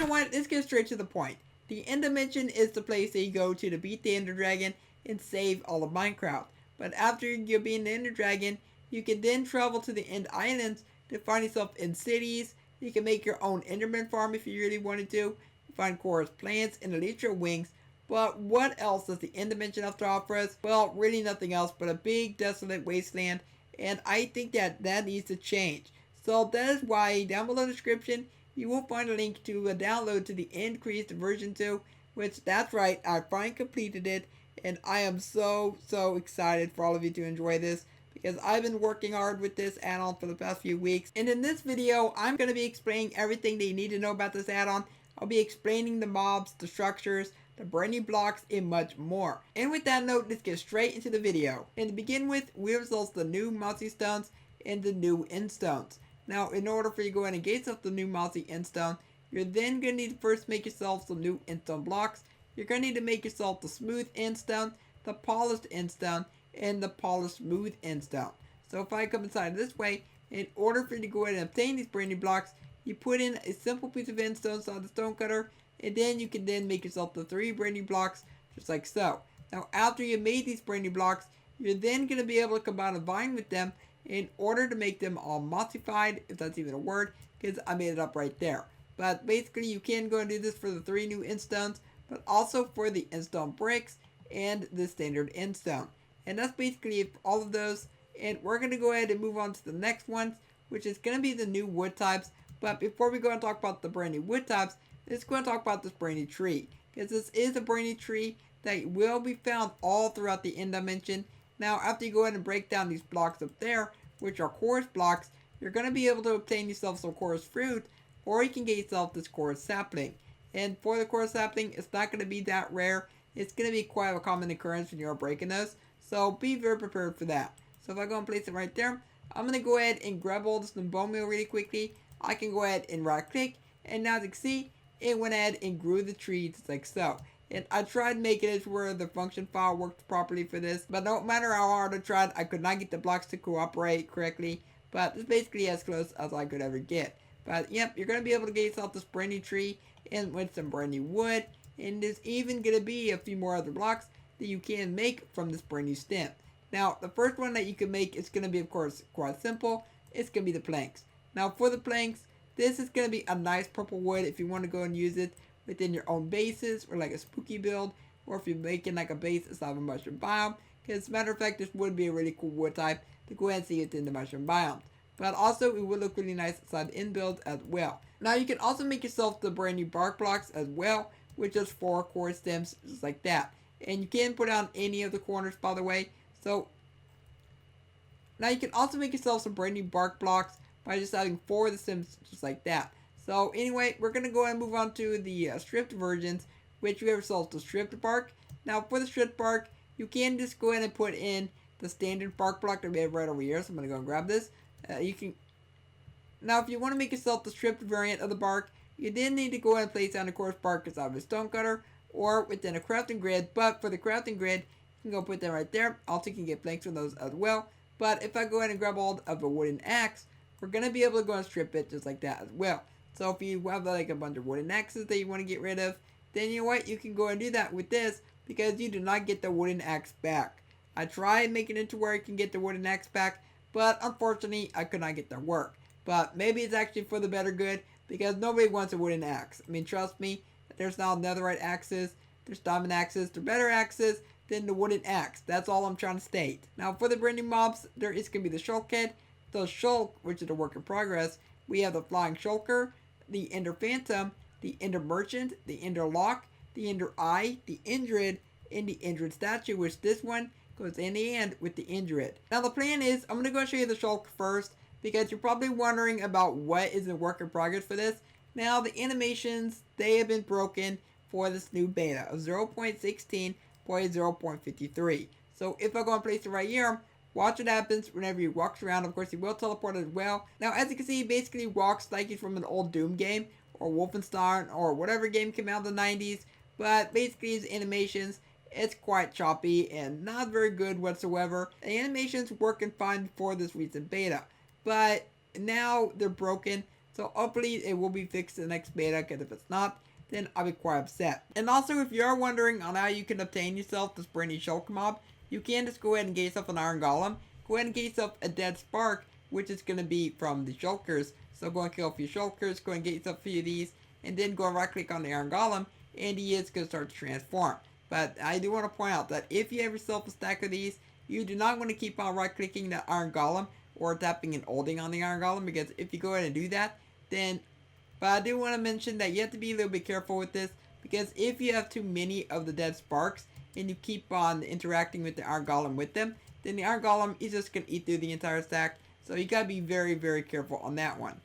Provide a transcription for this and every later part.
know what? Let's get straight to the point. The end dimension is the place that you go to beat the Ender Dragon and save all of Minecraft. But after you beat the Ender Dragon, you can then travel to the End Islands to find yourself in cities. You can make your own Enderman farm if you really wanted to. You find chorus plants and elytra wings. But what else does the End Dimension have to offer us? Well, really nothing else but a big desolate wasteland. And I think that needs to change. So that is why down below in the description, you will find a link to a download to the Endcreased version 2. Which, that's right, I finally completed it. And I am so excited for all of you to enjoy this, because I've been working hard with this add-on for the past few weeks. And in this video, I'm going to be explaining everything that you need to know about this add-on. I'll be explaining the mobs, the structures, the Brainy blocks, and much more. And with that note, let's get straight into the video. And to begin with, we have results the new Mossy Stones and the new End Stones. Now, in order for you to go ahead and get yourself the new Mossy End Stone, you're then going to need to first make yourself some new End Stone blocks. You're going to need to make yourself the smooth End Stone, the polished End Stone, and the polished smooth End Stone. So if I come inside this way, in order for you to go ahead and obtain these Brainy blocks, you put in a simple piece of End Stone on the stone cutter, and then you can then make yourself the 3 Brainy blocks, just like so. Now after you made these Brainy blocks, you're then going to be able to combine a vine with them in order to make them all mossified, if that's even a word, because I made it up right there. But basically you can go and do this for the 3 new End Stones, but also for the End Stone bricks and the standard End Stone. And that's basically it for all of those. And we're going to go ahead and move on to the next ones, which is going to be the new wood types. But before we go and talk about the brand new wood types, let's go and talk about this Brainy Tree. Because this is a Brainy Tree that will be found all throughout the End Dimension. Now, after you go ahead and break down these blocks up there, which are chorus blocks, you're going to be able to obtain yourself some chorus fruit, or you can get yourself this chorus sapling. And for the chorus sapling, it's not going to be that rare. It's going to be quite a common occurrence when you're breaking those. So be very prepared for that. So if I go and place it right there, I'm going to go ahead and grab all this bone meal really quickly. I can go ahead and right click. And now as you can see, it went ahead and grew the tree just like so. And I tried making it where the function file worked properly for this. But no matter how hard I tried, I could not get the blocks to cooperate correctly. But it's basically as close as I could ever get. But yep, you're going to be able to get yourself this Brainy Tree and with some brand new wood. And there's even going to be a few more other blocks that you can make from this brand new stem. Now, the first one that you can make is going to be, of course, quite simple. It's going to be the planks. Now, for the planks, this is going to be a nice purple wood if you want to go and use it within your own bases or like a spooky build, or if you're making like a base inside of a mushroom biome. Because as a matter of fact, this would be a really cool wood type to go ahead and see within the mushroom biome. But also, it would look really nice inside the end build as well. Now, you can also make yourself the brand new bark blocks as well, with just 4 core stems, just like that. And you can put on any of the corners, by the way. So, now you can also make yourself some brand new bark blocks by just adding 4 of the stems, just like that. So, anyway, we're going to go ahead and move on to the stripped versions, which we have ourselves the stripped bark. Now, for the stripped bark, you can just go ahead and put in the standard bark block that we have right over here. So, I'm going to go and grab this. Now, if you want to make yourself the stripped variant of the bark, you then need to go ahead and place down the coarse bark inside of a stone cutter or within a crafting grid. But for the crafting grid, you can go put them right there. Also, you can get planks from those as well. But if I go ahead and grab all of a wooden axe, we're going to be able to go and strip it just like that as well. So if you have like a bunch of wooden axes that you want to get rid of, then you know what? You can go and do that with this because you do not get the wooden axe back. I tried making it to where you can get the wooden axe back, but unfortunately, I could not get that work. But maybe it's actually for the better good, because nobody wants a wooden axe. I mean, trust me, there's now netherite axes, there's diamond axes, they're better axes than the wooden axe. That's all I'm trying to state. Now, for the Brending Mobs, there is going to be the Shulk head, the Shulk, which is a work in progress. We have the Flying Shulker, the Ender Phantom, the Ender Merchant, the Ender Lock, the Ender Eye, the Endrid, and the Endrid Statue, which this one goes in the end with the Endrid. Now, the plan is, I'm going to go show you the Shulk first, because you're probably wondering about what is in work in progress for this. Now, the animations, they have been broken for this new beta of 0.16.0.53. So if I go and place it right here, watch what happens whenever he walks around. Of course, he will teleport as well. Now, as you can see, he basically walks like he's from an old Doom game, or Wolfenstein, or whatever game came out in the 90s. But basically, his animations, it's quite choppy and not very good whatsoever. The animations working fine before this recent beta, but now they're broken. So hopefully it will be fixed in the next beta, because if it's not, then I'll be quite upset. And also, if you're wondering on how you can obtain yourself this Brainy-Shulker mob, you can just go ahead and get yourself an iron golem. Go ahead and get yourself a dead spark, which is going to be from the shulkers. So go and kill a few shulkers, go and get yourself a few of these, and then go and right click on the iron golem, and he is going to start to transform. But I do want to point out that if you have yourself a stack of these, you do not want to keep on right clicking the iron golem or tapping and holding on the iron golem, because if you go ahead and do that, then... But I do want to mention that you have to be a little bit careful with this, because if you have too many of the dead sparks and you keep on interacting with the iron golem with them, then the iron golem is just going to eat through the entire stack. So you got to be very, very careful on that one.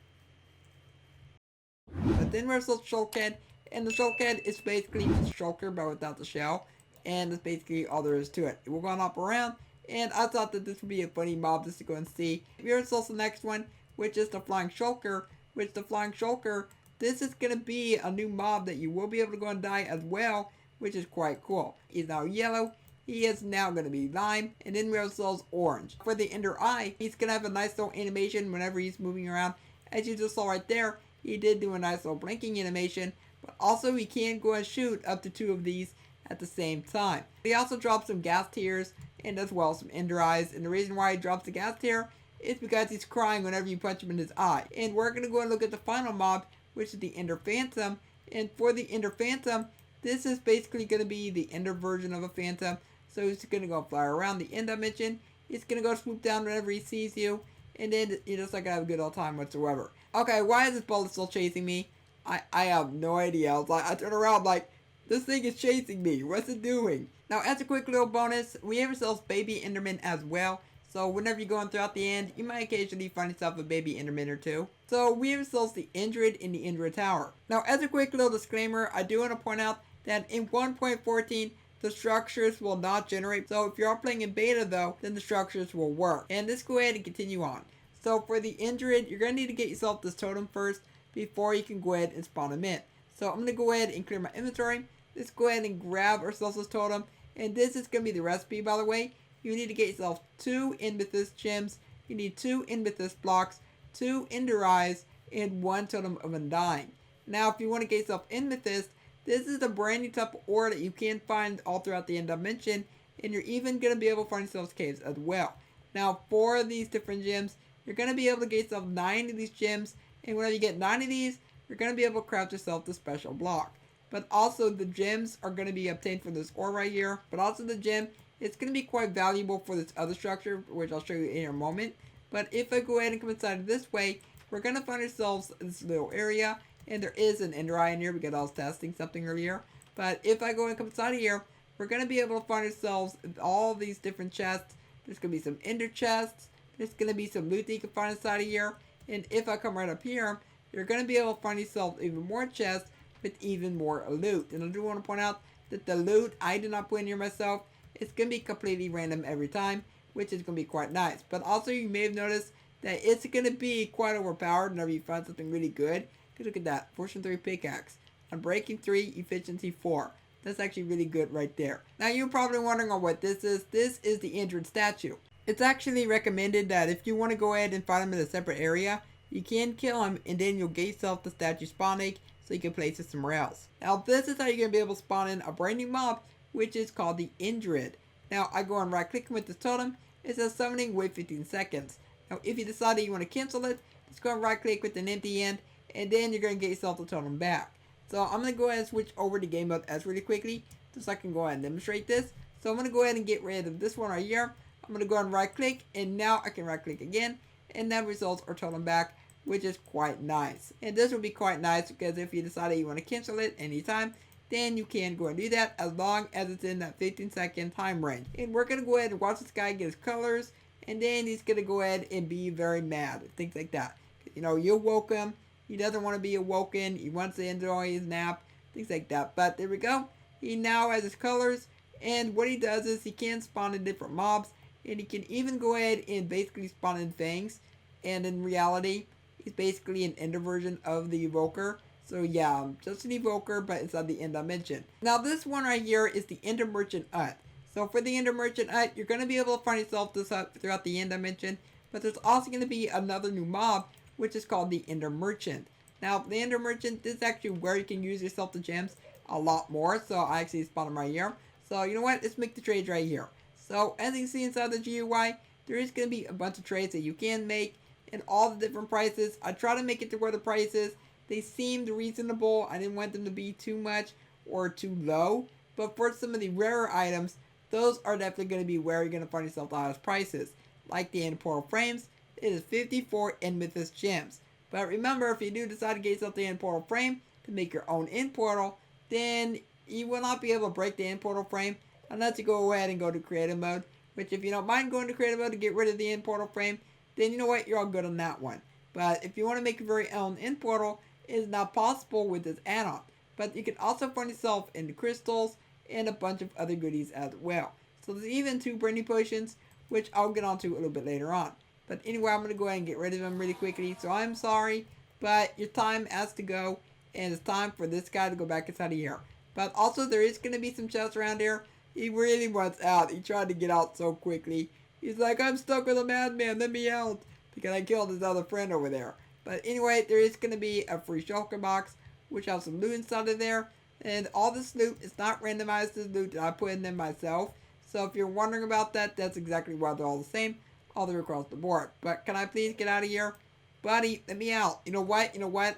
But then there's the shulkhead, and the shulkhead is basically just shulker but without the shell, and that's basically all there is to it. We're going to hop around, and I thought that this would be a funny mob just to go and see. Here's also the next one, which is the flying shulker. Which the flying shulker, this is going to be a new mob that you will be able to go and die as well, which is quite cool. He's now yellow, he is now going to be lime, and then we also orange. For the Ender Eye, he's going to have a nice little animation whenever he's moving around. As you just saw right there, he did do a nice little blinking animation, but also he can go and shoot up to 2 of these at the same time. He also drops some gas tears and as well some Ender Eyes, and the reason why he drops the gas tear is because he's crying whenever you punch him in his eye. And we're going to go and look at the final mob, which is the Ender Phantom. And for the Ender Phantom, this is basically going to be the Ender version of a Phantom. So he's going to go fly around the end dimension. He's going to go swoop down whenever he sees you. And then you're just not going to have a good old time whatsoever. Okay, why is this bullet still chasing me? I have no idea. I turn around like, this thing is chasing me. What's it doing? Now, as a quick little bonus, we have ourselves baby Enderman as well. So whenever you're going throughout the end, you might occasionally find yourself a baby Enderman or 2. So we have ourselves the Endred in the Endred Tower. Now, as a quick little disclaimer, I do want to point out that in 1.14, the structures will not generate. So if you are playing in beta though, then the structures will work. And let's go ahead and continue on. So for the Endred, you're going to need to get yourself this totem first before you can go ahead and spawn them in. So I'm going to go ahead and clear my inventory. Let's go ahead and grab ourselves this totem. And this is going to be the recipe, by the way. You need to get yourself 2 Amethyst gems, you need 2 Amethyst blocks, 2 Ender Eyes, and 1 Totem of Undying. Now, if you want to get yourself Amethyst, this is a brand new type of ore that you can find all throughout the end dimension, and you're even going to be able to find yourself caves as well. Now, for these different gems, you're going to be able to get yourself 9 of these gems, and whenever you get 9 of these, you're going to be able to craft yourself the special block. But also, the gems are going to be obtained from this ore right here, but also the gem, it's going to be quite valuable for this other structure, which I'll show you in a moment. But if I go ahead and come inside this way, we're going to find ourselves this little area. And there is an Ender Eye in here because I was testing something earlier. But if I go and come inside of here, we're going to be able to find ourselves all these different chests. There's going to be some Ender chests. There's going to be some loot that you can find inside of here. And if I come right up here, you're going to be able to find yourself even more chests with even more loot. And I do want to point out that the loot I did not put in here myself. It's going to be completely random every time, which is going to be quite nice. But also, you may have noticed that it's going to be quite overpowered whenever you find something really good. Because look at that, Fortune 3 pickaxe. Unbreaking 3, Efficiency 4. That's actually really good right there. Now, you're probably wondering on what this is. This is the Endred statue. It's actually recommended that if you want to go ahead and find him in a separate area, you can kill him and then you'll get yourself the statue spawn egg so you can place it somewhere else. Now, this is how you're going to be able to spawn in a brand new mob, which is called the Endred. Now, I go and right click with the totem. It says summoning, wait 15 seconds. Now, if you decide that you want to cancel it, just go and right click with an empty end, and then you're going to get yourself the totem back. So, I'm going to go ahead and switch over to game mode S really quickly, just so I can go ahead and demonstrate this. So, I'm going to go ahead and get rid of this one right here. I'm going to go and right click, and now I can right click again, and that results our totem back, which is quite nice. And this will be quite nice because if you decide that you want to cancel it anytime, then you can go and do that as long as it's in that 15-second time range. And we're going to go ahead and watch this guy get his colors, and then he's going to go ahead and be very mad, things like that. You know, you woke him, he doesn't want to be awoken, he wants to enjoy his nap, things like that. But there we go, he now has his colors, and what he does is he can spawn in different mobs, and he can even go ahead and basically spawn in things. And in reality, he's basically an Ender version of the Evoker. So yeah, just an Evoker, but it's at the end dimension. Now this one right here is the Ender Merchant Hut. So for the Ender Merchant Hut, you're going to be able to find yourself this hut throughout the end dimension. But there's also going to be another new mob, which is called the Ender Merchant. Now, the Ender Merchant, this is actually where you can use yourself the gems a lot more. So I actually spawned them right here. So you know what? Let's make the trades right here. So as you can see inside the GUI, there is going to be a bunch of trades that you can make and all the different prices. I try to make it to where the prices, they seemed reasonable. I didn't want them to be too much or too low. But for some of the rarer items, those are definitely going to be where you're going to find yourself the highest prices. Like the End Portal Frames, it is 54 Amethyst Gems. But remember, if you do decide to get yourself the End Portal Frame to make your own End Portal, then you will not be able to break the End Portal Frame unless you go ahead and go to Creative Mode. Which, if you don't mind going to Creative Mode to get rid of the End Portal Frame, then you know what, you're all good on that one. But if you want to make your very own End Portal, it is not possible with this add-on. But you can also find yourself in the crystals and a bunch of other goodies as well. So there's even 2 Brainy Potions, which I'll get onto a little bit later on. But anyway, I'm going to go ahead and get rid of them really quickly. So I'm sorry, but your time has to go. And it's time for this guy to go back inside of here. But also, there is going to be some chests around here. He really wants out. He tried to get out so quickly. He's like, I'm stuck with a madman. Let me out. Because I killed his other friend over there. But anyway, there is going to be a free shulker box, which has some loot inside of there. And all this loot is not randomized. This loot that I put in there myself. So if you're wondering about that, that's exactly why they're all the same. All the way across the board. But can I please get out of here? Buddy, let me out. You know what?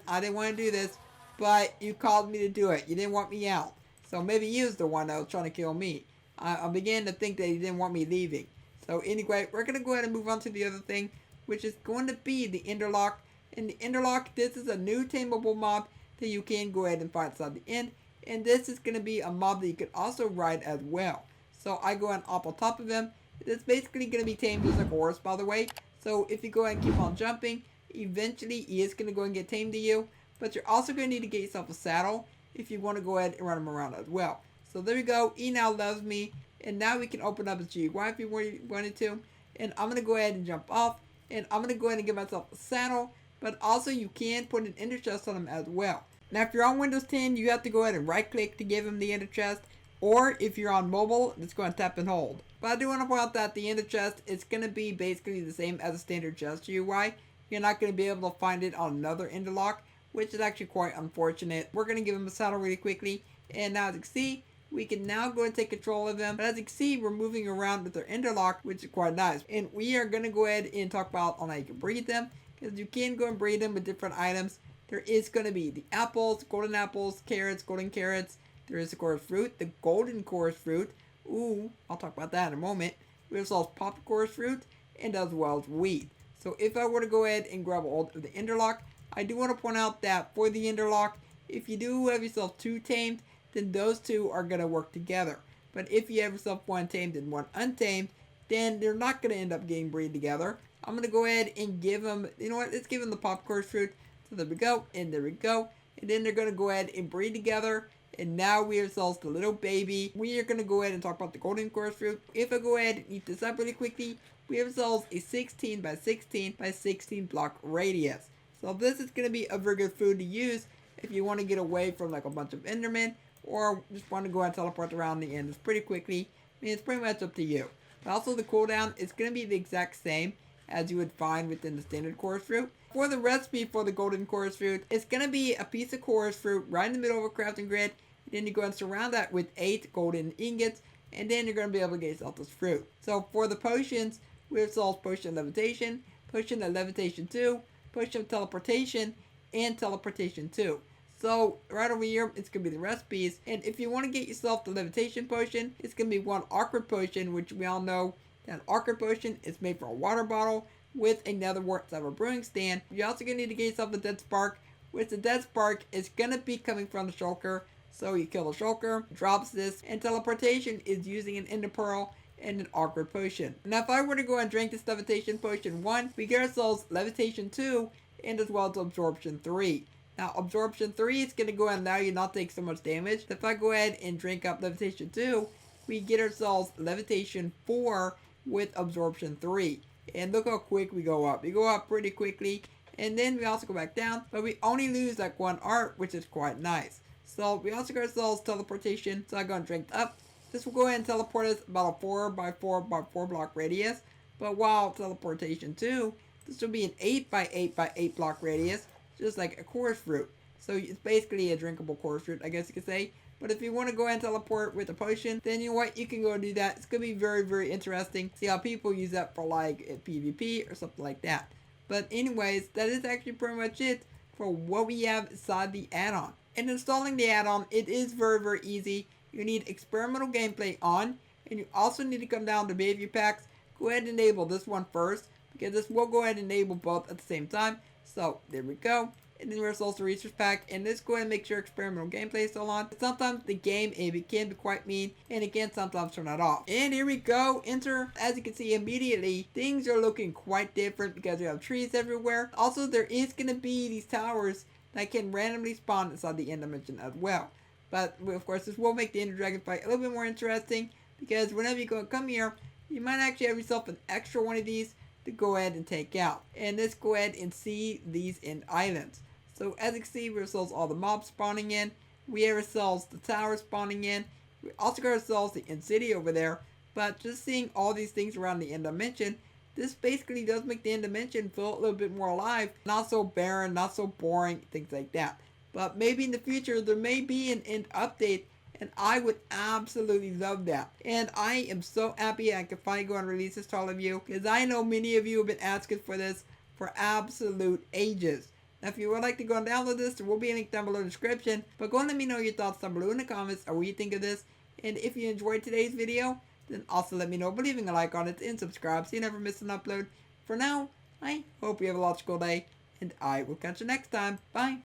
I didn't want to do this. But you called me to do it. You didn't want me out. So maybe he was the one that was trying to kill me. I'm beginning to think that he didn't want me leaving. So anyway, we're going to go ahead and move on to the other thing, which is going to be the Enderlock. And the Enderlock, this is a new tameable mob that you can go ahead and find inside the end. And this is going to be a mob that you can also ride as well. So I go ahead and up on top of him. It's basically going to be tamed just like a horse, by the way. So if you go ahead and keep on jumping, eventually he is going to go and get tamed to you. But you're also going to need to get yourself a saddle if you want to go ahead and run him around as well. So there we go. He now loves me. And now we can open up his GUI if you wanted to. And I'm going to go ahead and jump off. And I'm going to go ahead and give myself a saddle. But also you can put an ender chest on him as well. Now if you're on Windows 10, you have to go ahead and right click to give him the ender chest. Or if you're on mobile, just go and tap and hold. But I do want to point out that the ender chest is going to be basically the same as a standard chest GUI. You're not going to be able to find it on another Enderlock, which is actually quite unfortunate. We're going to give him a saddle really quickly. And now as you can see, we can now go and take control of him. But as you can see, we're moving around with our Enderlock, which is quite nice. And we are going to go ahead and talk about on how you can breed them. Because you can go and breed them with different items. There is going to be the apples, golden carrots, golden carrots. There is, of course, fruit, the golden chorus fruit. Ooh, I'll talk about that in a moment. We also have pop chorus fruit, and as well as wheat. So if I were to go ahead and grab hold of the Enderlock, I do want to point out that for the Enderlock, if you do have yourself 2 tamed, then those 2 are going to work together. But if you have yourself 1 tamed and 1 untamed, then they're not going to end up getting breed together. I'm going to go ahead and give them, you know what, let's give them the pop chorus fruit. So there we go, and there we go. And then they're going to go ahead and breed together. And now we have ourselves the little baby. We are going to go ahead and talk about the golden chorus fruit. If I go ahead and eat this up really quickly, we have ourselves a 16 by 16 by 16 block radius. So this is going to be a very good food to use if you want to get away from like a bunch of Endermen or just want to go and teleport around the ends pretty quickly. I mean, it's pretty much up to you. But also the cooldown is going to be the exact same as you would find within the standard chorus fruit. For the recipe for the golden chorus fruit, it's going to be a piece of chorus fruit right in the middle of a crafting grid. Then you're going to surround that with 8 golden ingots, and then you're going to be able to get yourself this fruit. So for the potions, we have potion of levitation, potion of levitation 2, potion of teleportation, and teleportation 2. So right over here, it's going to be the recipes. And if you want to get yourself the levitation potion, it's going to be 1 awkward potion, which we all know that awkward potion is made from a water bottle with another wort of a brewing stand. You're also going to need to get yourself a dead spark, which the dead spark is going to be coming from the shulker. So you kill the shulker, drops this, and teleportation is using an ender pearl and an awkward potion. Now if I were to go and drink this levitation potion 1, we get ourselves levitation 2 and as well as absorption 3. Now absorption 3 is going to go and allow you not to take so much damage. If I go ahead and drink up levitation 2, we get ourselves levitation 4 with absorption 3. And look how quick we go up. We go up pretty quickly, and then we also go back down, but we only lose like 1 art, which is quite nice. So we also got ourselves teleportation. So I'm going to drink up. This will go ahead and teleport us about a 4 by 4 by 4 block radius. But while teleportation 2 This will be an 8 by 8 by 8 block radius, just like a chorus fruit. So it's basically a drinkable chorus fruit, I guess you could say. But if you want to go ahead and teleport with a potion, then you know what, you can go and do that. It's going to be very, very interesting. See how people use that for like a PvP or something like that. But anyways, that is actually pretty much it for what we have inside the add-on. And installing the add-on, it is very, very easy. You need experimental gameplay on, and you also need to come down to behavior packs. Go ahead and enable this one first, because this will go ahead and enable both at the same time. So there we go. And then there's also research pack, and this go ahead and make sure experimental gameplay is still on. Sometimes the game it can be quite mean, and it can sometimes turn that off. And here we go, enter. As you can see immediately, things are looking quite different because we have trees everywhere. Also, there is going to be these towers that can randomly spawn inside the end dimension as well. But of course, this will make the Ender Dragon fight a little bit more interesting, because whenever you go and come here, you might actually have yourself an extra one of these to go ahead and take out. And let's go ahead and see these end islands. So as you can see, we have ourselves all the mobs spawning in. We have ourselves the tower spawning in. We also got ourselves the end city over there. But just seeing all these things around the end dimension, this basically does make the end dimension feel a little bit more alive. Not so barren, not so boring, things like that. But maybe in the future, there may be an end update, and I would absolutely love that. And I am so happy I can finally go and release this to all of you, because I know many of you have been asking for this for absolute ages. Now, if you would like to go and download this, there will be a link down below in the description. But go and let me know your thoughts down below in the comments or what you think of this. And if you enjoyed today's video, then also let me know by leaving a like on it and subscribe so you never miss an upload. For now, I hope you have a logical day, and I will catch you next time. Bye.